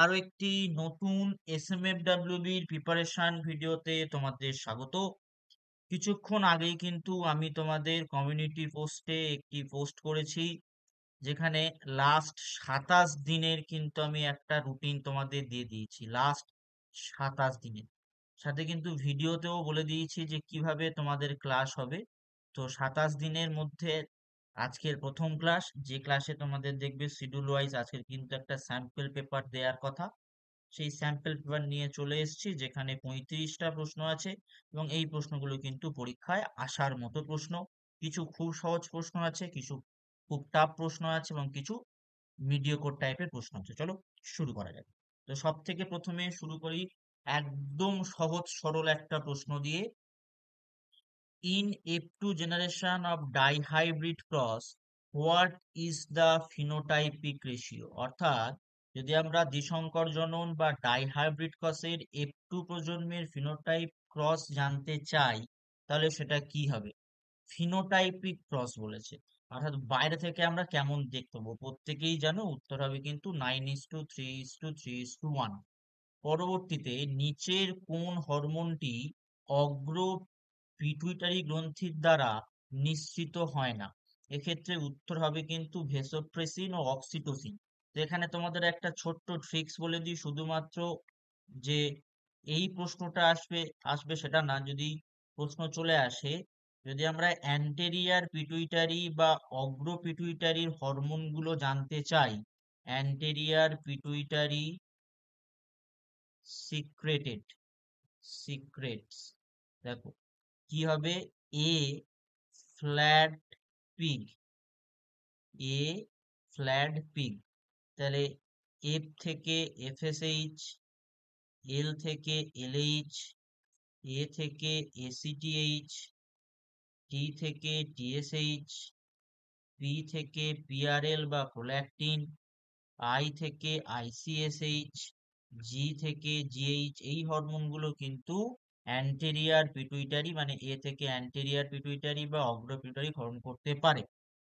আরো একটি নতুন এসএমএফডব্লিউবির প্রিপারেশন ভিডিওতে তোমাদের স্বাগত। কিছুক্ষণ আগেই কিন্তু আমি তোমাদের কমিউনিটি পোস্টে একটি পোস্ট করেছি, যেখানে লাস্ট 27 দিনের কিন্তু আমি একটা রুটিন তোমাদের দিয়ে দিয়েছি। লাস্ট 27 দিনের সাথে কিন্তু ভিডিওতেও বলে দিয়েছি যে কিভাবে তোমাদের ক্লাস হবে। তো 27 দিনের মধ্যে আজকের প্রথম ক্লাস, যে ক্লাসে তোমাদের দেখবে শিডিউল ওয়াইজ আজকের কিন্তু একটা স্যাম্পল পেপার দেওয়ার কথা। সেই স্যাম্পল পেপার নিয়ে চলে এসেছি, যেখানে 35টা প্রশ্ন আছে এবং এই প্রশ্নগুলো কিন্তু পরীক্ষায় আসার মতো প্রশ্ন। কিছু খুব সহজ প্রশ্ন আছে, কিছু খুব টাফ প্রশ্ন আছে এবং কিছু মিডিওকর টাইপের প্রশ্ন আছে। চলো শুরু করা যাক। তো সব থেকে প্রথমে শুরু করি একদম সহজ সরল একটা প্রশ্ন দিয়ে। In F2 generation of dihybrid cross, what is the phenotypic ratio? অর্থাৎ যদি আমরা দ্বিসংকর জনন বা ডাইহাইব্রিড ক্রসের F2 প্রজন্মের ফিনোটাইপ ক্রস জানতে চাই, তাহলে সেটা কি হবে? ফিনোটাইপিক ক্রস বলেছে, অর্থাৎ বাইরে থেকে আমরা কেমন দেখতে পাবো। প্রত্যেকেই জানো উত্তর হবে কিন্তু 9:3:3:1। পরবর্তীতে নিচের কোন হরমোনটি অগ্র পিটুইটারি গ্রন্থির দ্বারা নিঃসৃত হয় না? এক্ষেত্রে উত্তর হবে কিন্তু ভেসোপ্রেসিন ও অক্সিটোসিন। তো এখানে তোমাদের একটা ছোট্ট ট্রিক্স বলে দিই, শুধুমাত্র যে এই প্রশ্নটা আসবে আসবে সেটা না। যদি প্রশ্ন চলে আসে, যদি আমরা অ্যান্টেরিয়ার পিটুইটারি বা অগ্র পিটুইটারির হরমোনগুলো জানতে চাই, অ্যান্টেরিয়ার পিটুইটারি সিক্রেটেড সিক্রেটস, দেখো কি হবে? এ ফ্ল্যাট পিগ, এ ফ্ল্যাট পিগ। তাহলে এফ থেকে এফএসএইচ, এল থেকে এলএইচ, এ থেকে এসিটিএইচ, টি থেকে টিএসএইচ, পি থেকে পিআরএল বা প্রোল্যাকটিন, আই থেকে আইসিএসএইচ, জি থেকে জিএইচ। এই হরমোনগুলো কিন্তু অ্যান্টেরিয়ার পিটুইটারি মানে এ থেকে অ্যান্টেরিয়ার পিটুইটারি বা অগ্র পিটুইটারি ক্ষরণ করতে পারে।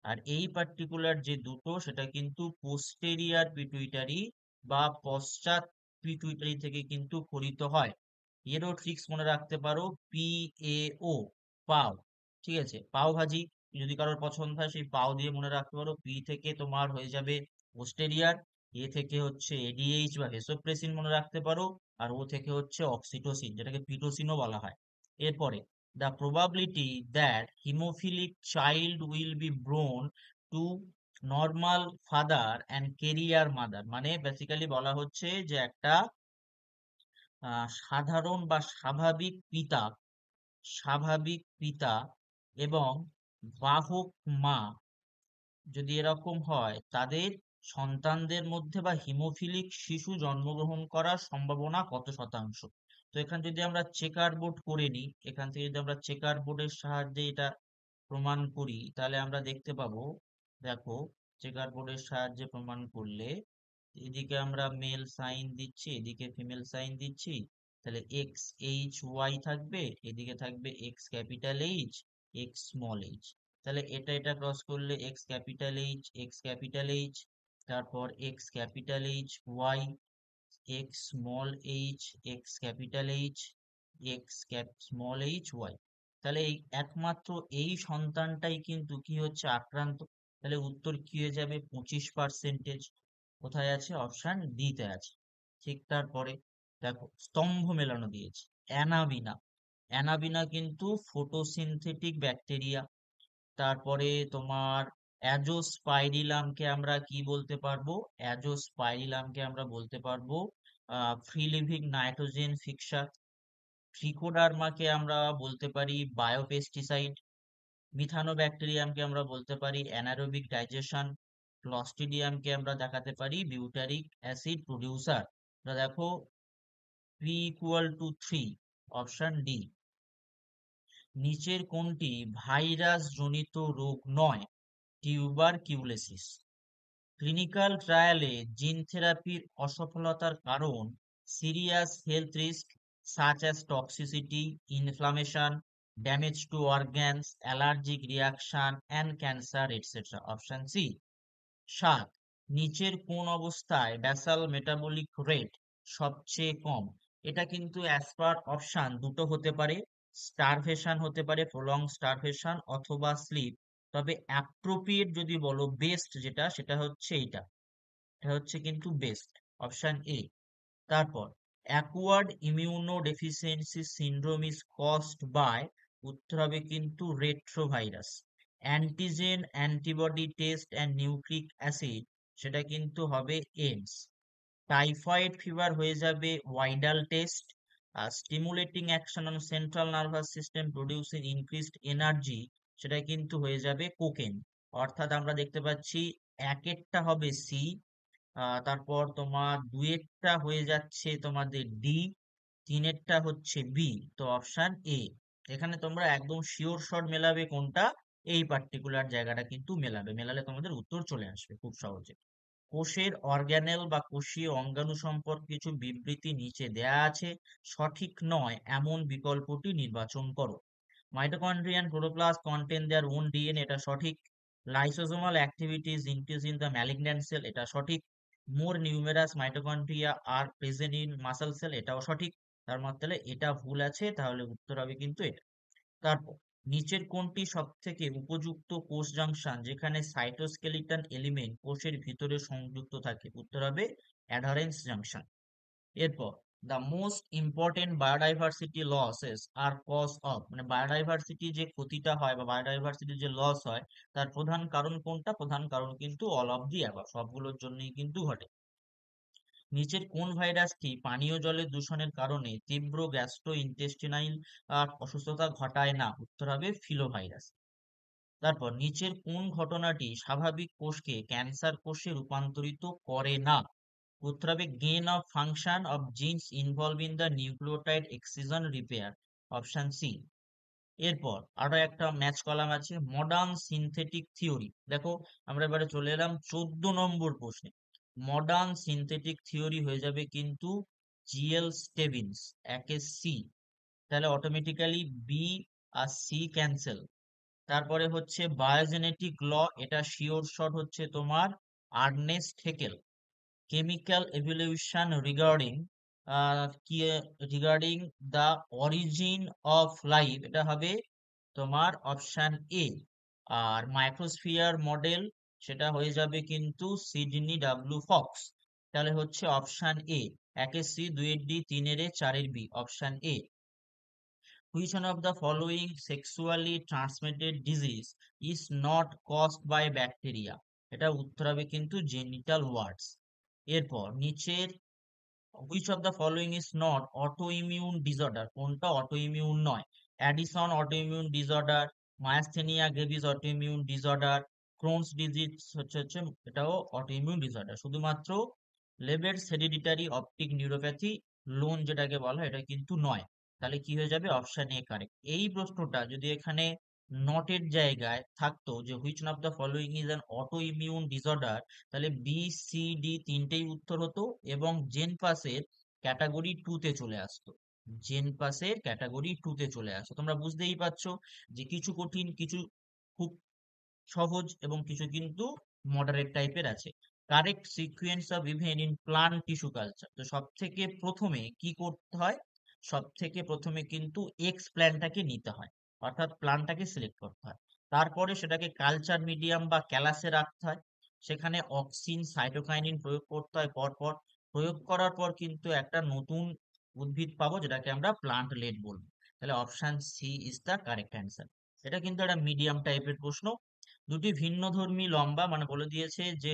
আর এই পার্টিকুলার যে দুটো, সেটা কিন্তু পোস্টেরিয়ার পিটুইটারি বা পশ্চাৎ পিটুইটারি থেকে কিন্তু ক্ষরিত হয়। এরও ট্রিক্স মনে রাখতে পারো, PAO, পাও। ঠিক আছে, পাও ভাজি যদি কারোর পছন্দ হয় সেই পাও দিয়ে মনে রাখতে পারো। পি থেকে তোমার হয়ে যাবে পোস্টেরিয়ার, এ থেকে হচ্ছে এডিএইচ বা ভেসোপ্রেসিন মনে রাখতে পারো, আর ও থেকে হচ্ছে অক্সিটোসিন, যেটাকে পিটোসিনও বলা হয়। এরপরে the probability that hemophilic child will be born to normal father and carrier mother, মানে বেসিক্যালি বলা হচ্ছে যে একটা সাধারণ বা স্বাভাবিক পিতা এবং বাহক মা যদি এরকম হয়, তাদের সন্তানদের মধ্যে বা হিমোফিলিক শিশু জন্মগ্রহণ করার সম্ভাবনা কত শতাংশ? তো এখানে যদি আমরা চেকার বোর্ড করে নিই, এখান থেকে যদি আমরা চেকার বোর্ডের সাহায্যে এটা প্রমাণ করি, তাহলে আমরা দেখতে পাবো। দেখো, চেকার বোর্ডের সাহায্যে প্রমাণ করলে এদিকে আমরা মেল সাইন দিচ্ছি, এদিকে ফিমেল সাইন দিচ্ছি। তাহলে এক্স এইচ ওয়াই থাকবে, এদিকে থাকবে X capital H, X small H. তাহলে এটা ক্রস করলে এক্স ক্যাপিটাল এইচ, তারপর X capital H Y, X small H, X capital H, X small H Y. তাহলে এই একমাত্র এই সন্তানটাই কিন্তু কি হচ্ছে আক্রান্ত। তাহলে উত্তর কি হয়ে যাবে? 25%। কোথায় আছে? অপশন ডি তে আছে। ঠিক তারপরে দেখো স্তম্ভ মেলানো দিয়েছে, অ্যানাবিনা। অ্যানাবিনা কিন্তু ফটোসিনথেটিক ব্যাকটেরিয়া। তারপরে তোমার অ্যাজোস্পাইরিলামকে আমরা কি বলতে পারবো? অ্যাজোস্পাইরিলামকে আমরা বলতে পারবো ফ্রি লিভিং নাইট্রোজেন ফিক্সার। ট্রিকোডার্মাকে আমরা বলতে পারি বায়োপেস্টিসাইড। মিথানোব্যাকটেরিয়ামকে আমরা বলতে পারি অ্যানারোবিক ডাইজেশন। ক্লস্ট্রিডিয়ামকে আমরা দেখাতে পারি বিউটারিক অ্যাসিড প্রডিউসার। দেখো P=3, অপশন ডি। নিচের কোনটি ভাইরাস জনিত রোগ নয়? টিউবারকিউলোসিস। ক্লিনিক্যাল ট্রায়ালে জিন থেরাপির অসফলতার কারণ serious health risk such as toxicity, inflammation, damage to organs, allergic reaction and cancer etc. Option C. 7, নিচের কোন অবস্থায় ব্যাসাল মেটাবলিক রেট সবচেয়ে কম? এটা কিন্তু অ্যাজ পার অপশন দুটো হতে পারে, স্টারভেশন হতে পারে, প্রলং স্টারভেশন অথবা স্লিপ। তবে অ্যাপ্রোপ্রিয়েট যদি বলো, বেস্ট যেটা সেটা হচ্ছে এইটা, এটা হচ্ছে কিন্তু বেস্ট, অপশন এ। তারপর acquired immunodeficiency syndrome is caused by, উত্তর হবে কিন্তু retrovirus. Antigen antibody test and nucleic acid, সেটা কিন্তু হবে এইমস। টাইফয়েড ফিভার হয়ে যাবে ওয়াইডাল টেস্ট। আর stimulating action on central nervous system producing increased energy, সেটা কিন্তু হয়ে যাবে কোকেন। অর্থাৎ আমরা দেখতে পাচ্ছি একেরটা হবে সি, তারপর তোমার দুয়েরটা হয়ে যাচ্ছে তোমাদের ডি, তিনেরটা হচ্ছে বি। তো অপশন এ। এখানে তোমরা একদম শিওর শট মেলাবে কোনটা, এই পার্টিকুলার জায়গাটা কিন্তু মেলাবে, মেলালে তোমাদের উত্তর চলে আসবে খুব সহজে। কোষের অর্গানেল বা কোষীয় অঙ্গাণু সম্পর্কে কিছু বিবৃতি নিচে দেয়া আছে, সঠিক নয় এমন বিকল্পটি নির্বাচন করো। Mitochondria and chloroplast contain their own DNA, এটা সঠিক। Lysosomal activities increase in the malignant cell, এটা সঠিক। More numerous mitochondria are present in muscle cell, এটাও সঠিক। তার মধ্যে এটা ভুল আছে, তাহলে উত্তর হবে কিন্তু এটা। তারপর নিচের কোনটি সবথেকে উপযুক্ত কোষ জাংশন যেখানে সাইটোস্কেলিটন এলিমেন্ট কোষের ভিতরে সংযুক্ত থাকে, উত্তর হবে অ্যাডারেন্স জাংশন। এরপর the most important biodiversity losses are cause of, মানে বায়োডাইভার্সিটি যে ক্ষতিটা হয় বা বায়োডাইভার্সিটি যে লস হয়, তার প্রধান কারণ কোনটা? প্রধান কারণ কিন্তু অল অফ দি অ্যাবাভ, সবগুলোর জন্যই কিন্তু ঘটে। নিচের কোন ভাইরাসটি পানীয় জলের দূষণের কারণে তীব্র গ্যাস্ট্রো ইন্টেস্টিনাইল অসুস্থতা ঘটায় না? উত্তর হবে ফিলোভাইরাস। তারপর নিচের কোন ঘটনাটি স্বাভাবিক কোষকে ক্যান্সার কোষে রূপান্তরিত করে না? উত্তর হবে gain of function of genes involve in the nucleotide excision repair, option C. এরপর আরো একটা ম্যাচ কলাম আছে, মডার্ন সিনথেটিক থিওরি। দেখো আমরা এবারে চলে এলাম 14 নম্বর প্রশ্নে। মডার্ন সিনথেটিক থিওরি হয়ে যাবে কিন্তু জিএল স্টেভিন্স, একে সি। তাহলে অটোমেটিক্যালি বি আর সি ক্যান্সেল। তারপরে হচ্ছে বায়োজেনেটিক ল, এটা শিওর শট হচ্ছে তোমার Ernst Haeckel. Chemical evolution regarding কি, regarding the origin of life, এটা হবে তোমার অপশন এ। আর মাইক্রোস্ফিয়ার মডেল, সেটা হয়ে যাবে কিন্তু সিডনি ডাব্লিউ ফক্স। তাহলে হচ্ছে অপশন এ, একে সি, দুইয়ের ডি, তিনের এ, চারের B, option A. Which one of the following sexually transmitted disease is not caused by bacteria? এটা উত্তর হবে কিন্তু জেনিটাল ওয়ার্ডস। এরপর নিচের which of the following is not autoimmune disorder, কোনটা অটোইমিউন নয়? Edison autoimmune disorder, myasthenia Grevy's autoimmune disorder, Crohn's disease হচ্ছে এটাও অটোইমিউন ডিসঅর্ডার। শুধুমাত্র লেবেটস হেরিডিটারি অপটিক নিউরোপ্যাথি, লোন যেটাকে বলা হয়, এটা কিন্তু নয়। তাহলে কি হয়ে যাবে? Option A correct. এই প্রশ্নটা যদি এখানে নটের জায়গায় থাকতো যে which of the following is an auto immune disorder, তাহলে বি সি ডি তিনটেই উত্তর হতো এবং জেন পাসের ক্যাটাগরি 2 তে চলে আসতো। জেন পাসের ক্যাটাগরি 2 তে চলে আসতো। তোমরা বুঝতেই পারছো যে কিছু কঠিন, কিছু খুব সহজ এবং কিছু কিন্তু মডারেট টাইপের আছে। Correct sequence of event in plant tissue culture, তো সব থেকে প্রথমে কি করতে হয়? সব থেকে প্রথমে কিন্তু এক্স প্ল্যান্টটাকে নিতে হয়, অর্থাৎ প্ল্যান্টটাকে সিলেক্ট করতে হয়। তারপরে সেটাকে কালচার মিডিয়াম বা ক্যালাসে রাখতে হয়, সেখানে অক্সিন সাইটোকাইনিন প্রয়োগ করতে হয় পরপর। প্রয়োগ করার পর কিন্তু একটা নতুন উদ্ভিদ পাবো, যেটাকে আমরা প্লান্ট লেট বলবো। তাহলে option C is the correct answer. এটা কিন্তু একটা মিডিয়াম টাইপের প্রশ্ন। দুটি ভিন্নধর্মী লম্বা, মানে বলে দিয়েছে যে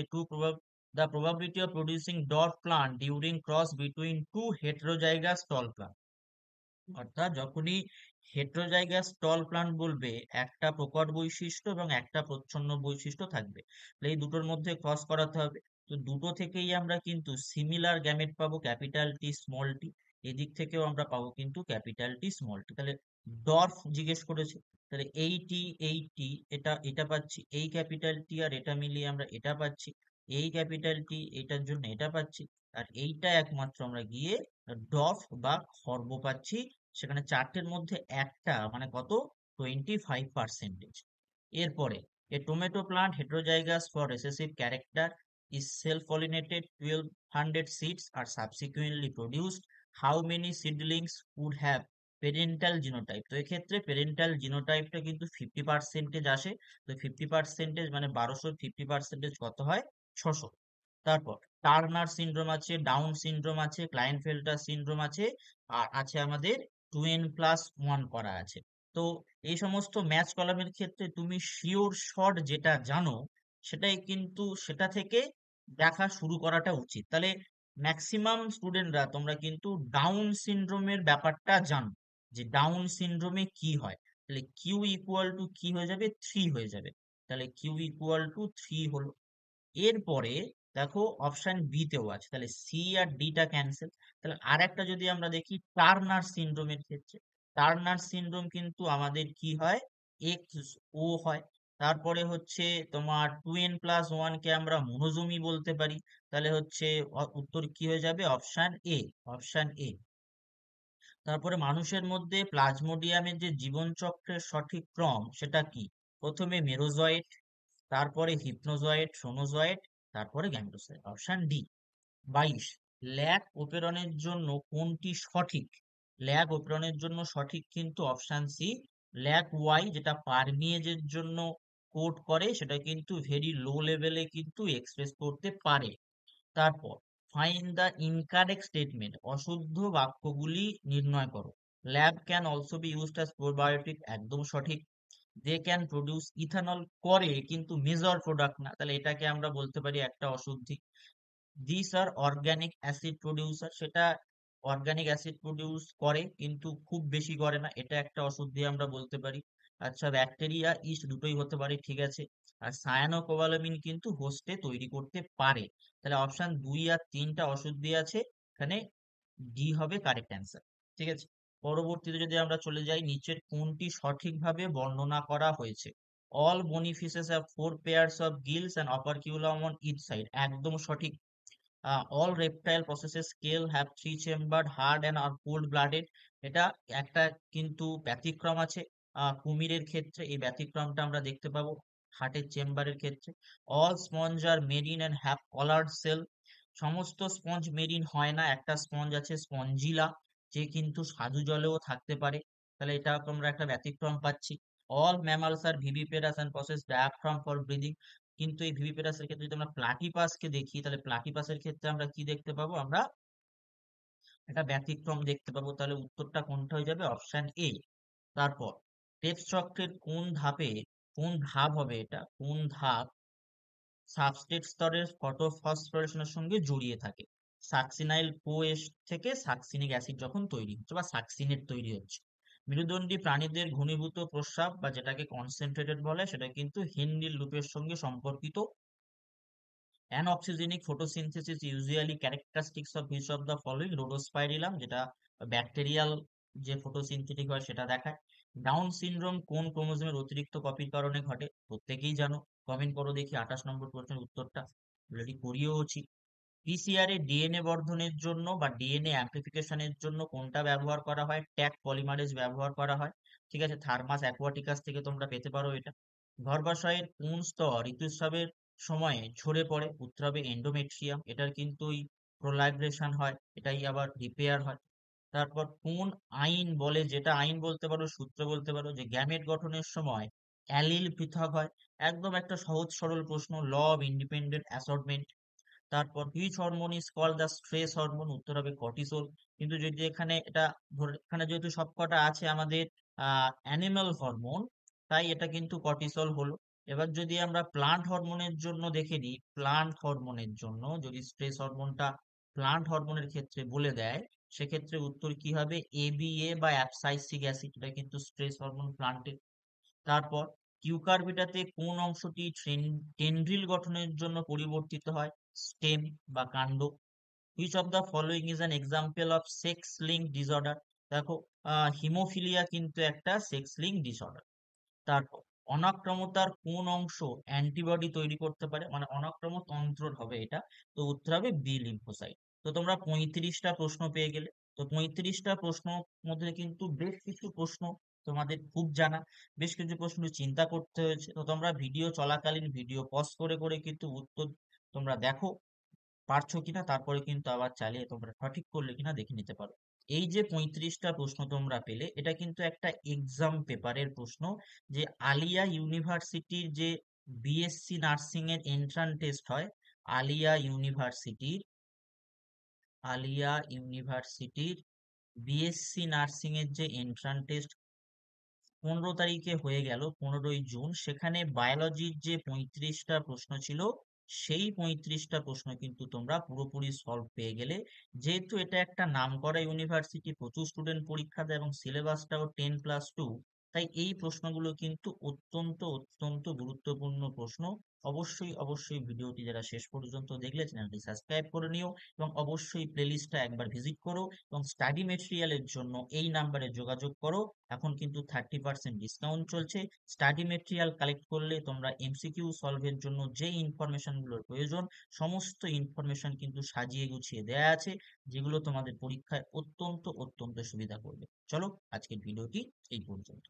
the probability of producing dwarf plant during cross between two heterozygous tall plant, অর্থাৎ যখনই হেটেরোজাইগাস টল প্লান্ট বলবে, একটা প্রকট বৈশিষ্ট্য এবং একটা প্রচ্ছন্ন বৈশিষ্ট্য থাকবে, তাহলে এই দুটোর মধ্যে ক্রস করাতে হবে। তো দুটো থেকেই আমরা কিন্তু সিমিলার গ্যামেট পাবো, ক্যাপিটাল টি স্মল টি। এদিক থেকেও আমরা পাবো কিন্তু ক্যাপিটাল টি স্মল টি। তাহলে ডর্ফ জিজ্ঞেস করেছে, তাহলে এই টি এটা এটা পাচ্ছি, এই ক্যাপিটাল টি আর এটা মিলিয়ে আমরা এটা পাচ্ছি, এই ক্যাপিটাল টি এটার জন্য এটা পাচ্ছি, আর এইটা একমাত্র আমরা গিয়ে ডফ বা খর্ব পাচ্ছি। সেখানে চারটের মধ্যে একটা মানে কত, 25%। এরপরে এ tomato plant heterozygous for recessive character, is self-pollinated 1200 seeds are subsequently produced, how many seedlings would have parental genotype? তো এক্ষেত্রে parental genotypeটা কিন্তু 50% আসে। তো 50% মানে 1200 50% কত হয়? 600। তারপর টার্নার সিনড্রোম আছে, ডাউন সিনড্রোম আছে, ক্লাইনফেল্টার সিনড্রোম আছে, আর আছে আমাদের 2n+1 করা আছে। তো এই সমস্ত ম্যাচ কলামের ক্ষেত্রে তুমি শিওর শর্ট যেটা জানো সেটাই কিন্তু সেটা থেকে দেখা শুরু করাটা উচিত। তাহলে ম্যাক্সিমাম স্টুডেন্টরা তোমরা কিন্তু ডাউন সিনড্রোমের ব্যাপারটা জানো, যে ডাউন সিনড্রোমে কি হয়। তাহলে কিউ ইকুয়াল টু কি হয়ে যাবে? 3 হয়ে যাবে। তাহলে কিউ ইকুয়াল টু 3 হলো। এরপরে দেখো অপশন বি তেও আছে, তাহলে সি আর ডিটা ক্যান্সেল। তাহলে আর একটা যদি আমরা দেখি টার্নার সিনড্রোমের ক্ষেত্রে, টার্নার সিনড্রোম কিন্তু আমাদের কি হয়? এক্স ও হয়। তারপরে হচ্ছে তোমার 2n+1 কে আমরা মনোজোমি বলতে পারি। তাহলে হচ্ছে উত্তর কি হয়ে যাবে? Option A, option A. তারপরে মানুষের মধ্যে প্লাজমোডিয়ামের যে জীবনচক্রের সঠিক ক্রম সেটা কি? প্রথমে মেরোজয়েট, তারপরে হিপনোজয়েট, সোনোজয়েট, তারপরে গ্যামেটোজয়েট। Option D. 22, ল্যাক ওপেরনের জন্য কোনটি সঠিক? ল্যাক ওপেরনের জন্য সঠিক কিন্তু অপশন সি, ল্যাক ওয়াই, যেটা পারমিয়েজের জন্য কোড করে সেটা কিন্তু ভেরি লো লেভেলে কিন্তু এক্সপ্রেস করতে পারে। তারপর ফাইন্ড দ্য ইনকারেক্ট স্টেটমেন্ট, অশুদ্ধ বাক্যগুলি নির্ণয় করো। Lab can also be used as probiotic, একদম সঠিক। দে ক্যান প্রডিউস ইথানল, করে কিন্তু মেজর প্রোডাক্ট না, তাহলে এটাকে আমরা বলতে পারি একটা অশুদ্ধি। This are organic acid producer, সেটা অর্গানিক অ্যাসিড প্রডিউস করে কিন্তু খুব বেশি করে না, এটা একটা অশুদ্ধি আমরা বলতে পারি। আচ্ছা, ব্যাকটেরিয়া ইস্ট দুটোই হতে পারে, ঠিক আছে। আর সায়ানোকোবালামিন কিন্তু হোস্টে তৈরি করতে পারে। তাহলে অপশন 2 আর 3টা অশুদ্ধি আছে, এখানে ডি হবে কারেক্ট অ্যান্সার। ঠিক আছে। পরবর্তীতে যদি আমরা চলে যাই, নিচের কোনটি সঠিকভাবে বর্ণনা করা হয়েছে? অল বনি fishes have 4 pairs of gills and operculum on each side, একদম সঠিক। all reptile processes scale have 3 chambered hard and are cold blooded, এটা একটা কিন্তু ব্যতিক্রম আছে কুমিরের ক্ষেত্রে, এই ব্যতিক্রমটা আমরা দেখতে পাবো হার্টের চেম্বারের ক্ষেত্রে। all sponge are marine and have collared cell, সমস্ত স্পঞ্জ মেরিন হয় না, একটা স্পঞ্জ আছে স্পঞ্জিলা, যে কিন্তু স্বাদু জলেও থাকতে পারে, তাহলে এটা আমরা একটা ব্যতিক্রম পাচ্ছি। all mammals are viviparous and possess diaphragm for breathing, কিন্তু এই ভিভিপেরাসের ক্ষেত্রে যদি আমরা প্লাটিপাসকে দেখি তাহলে প্লাটিপাসের ক্ষেত্রে আমরা কি দেখতে পাবো? আমরা একটা ব্যতিক্রম দেখতে পাবো। তাহলে উত্তরটা কোনটা হয়ে যাবে? Option A. তারপর ক্রেবস চক্রের কোন ধাপ হবে, এটা কোন ধাপ সাবস্ট্রেট স্তরের ফটোফসফোরেশনের সঙ্গে জড়িয়ে থাকে? সাকসিনাইল কোএস থেকে সাকসিনিক অ্যাসিড যখন তৈরি হচ্ছে বা সাকসিনেট তৈরি হচ্ছে। মেরুদণ্ডী প্রাণীদের ঘনীভূত প্রস্রাব বা যেটাকে কনসেন্ট্রেটেড বলে সেটা কিন্তু হেনরির লুপের সঙ্গে সম্পর্কিত। Anoxygenic photosynthesis usually characteristics of which of the following? রোডোস্পাইরিলাম, যেটা ব্যাকটেরিয়াল যে ফটোসিনথেটিক হয় সেটা দেখায়। ডাউন সিনড্রোম কোন ক্রোমোজোমের অতিরিক্ত কপির কারণে ঘটে? প্রত্যেকেই জানো, কমেন্ট করো দেখি 28 নম্বর প্রশ্নের উত্তরটা, অলরেডি করিয়েওছি। পিসিআর এ ডিএনএ বর্ধনের জন্য বা ডিএনএ অ্যামপ্লিফিকেশনের জন্য কোনটা ব্যবহার করা হয়? ট্যাগ পলিমারেজ ব্যবহার করা হয়। ঠিক আছে, থার্মাস অ্যাকুয়াটিকাস থেকে তোমরা পেতে পারো এটা। গর্ভাশয়ের কোন স্তর ঋতুস্রাবের সময়ে ঝরে পড়ে? উত্তর হবে এন্ডোমেট্রিয়াম, এটার কিন্তু ওই প্রোলাইব্রেশন হয়, এটাই আবার রিপেয়ার হয়। তারপর কোন আইন বলে, যেটা আইন বলতে পারো সূত্র বলতে পারো, যে গ্যামেট গঠনের সময় অ্যালিল পৃথক হয়? একদম একটা সহজ সরল প্রশ্ন, ল অফ ইন্ডিপেন্ডেন্ট অ্যাসর্টমেন্ট। তারপর which hormone is called the stress hormone? উত্তর হবে কর্টিসল। কিন্তু যদি এখানে এটা এখানে যেহেতু সবকটা আছে আমাদের অ্যানিমাল হরমোন, তাই এটা কিন্তু কর্টিসল হলো। এবার যদি আমরা প্লান্ট হরমোনের জন্য দেখে নিই, প্লান্ট হরমোনের জন্য যদি স্ট্রেস হরমোনটা প্লান্ট হরমোনের ক্ষেত্রে বলে দেয়, সেক্ষেত্রে উত্তর কি হবে? এবিএ বা অ্যাবসাইসিক অ্যাসিড, এটা কিন্তু স্ট্রেস হরমোন প্লান্টের। তারপর কিউকারবিটাতে কোন অংশটি টেন্ড্রিল গঠনের জন্য পরিবর্তিত হয়? স্টেম বা কাণ্ড। Which of the following is an example of sex link disorder? দেখো হিমোফিলিয়া কিন্তু একটা সেক্স লিঙ্ক ডিসঅর্ডার। তারপর অনাক্রমতার কোন অংশ অ্যান্টিবডি তৈরি করতে পারে? মানে অনাক্রম তন্ত্রর হবে এটা, তো উত্তর হবে বি লিম্ফোসাইট। তো তোমরা 35টা প্রশ্ন পেয়ে গেলে। তো 35টা প্রশ্ন মধ্যে কিন্তু বেশ কিছু প্রশ্ন তোমাদের খুব জানা, বেশ কিছু প্রশ্ন চিন্তা করতে হয়েছে। তো তোমরা ভিডিও চলাকালীন ভিডিও পজ করে করে কিন্তু উত্তর তোমরা দেখো পারছো কিনা, তারপরে কিন্তু আবার চালিয়ে তোমরা সঠিক করলে কিনা দেখে নিতে পারো। এই যে 35টা প্রশ্ন তোমরা পেলে, এটা কিন্তু একটা এক্সাম পেপারের প্রশ্ন, যে আলিয়া ইউনিভার্সিটির যে বিএসসি নার্সিং এর এন্ট্রান্স টেস্ট হয়, আলিয়া ইউনিভার্সিটির আলিয়া ইউনিভার্সিটির বিএসসি নার্সিং এর যে এন্ট্রান্স টেস্ট 15 তারিখে হয়ে গেল, 15ই জুন, সেখানে বায়োলজির যে 35টা প্রশ্ন ছিল, সেই 35টা প্রশ্ন কিন্তু তোমরা পুরোপুরি সলভ পেয়ে গেলে। যেহেতু এটা একটা নামকরা ইউনিভার্সিটি, প্রচুর স্টুডেন্ট পরীক্ষা দেয় এবং সিলেবাসটাও 10+2, তাই এই প্রশ্নগুলো কিন্তু অত্যন্ত অত্যন্ত গুরুত্বপূর্ণ প্রশ্ন। অবশ্যই অবশ্যই ভিডিওটি যারা শেষ পর্যন্ত দেখলে চ্যানেলটি সাবস্ক্রাইব করে নিও, এবং অবশ্যই প্লেলিস্টটা একবার ভিজিট করো, এবং স্টাডি মেটেরিয়ালের জন্য এই নাম্বারে যোগাযোগ করো। এখন কিন্তু 30% ডিসকাউন্ট চলছে। স্টাডি মেটেরিয়াল কালেক্ট করলে তোমরা এমসিকিউ সলভের জন্য যে ইনফরমেশন গুলোর প্রয়োজন, সমস্ত ইনফরমেশন কিন্তু সাজিয়ে গুছিয়ে দেয়া আছে, যেগুলো তোমাদের পরীক্ষায় অত্যন্ত অত্যন্ত সুবিধা করবে। চলো, আজকের ভিডিওটি এই পর্যন্ত।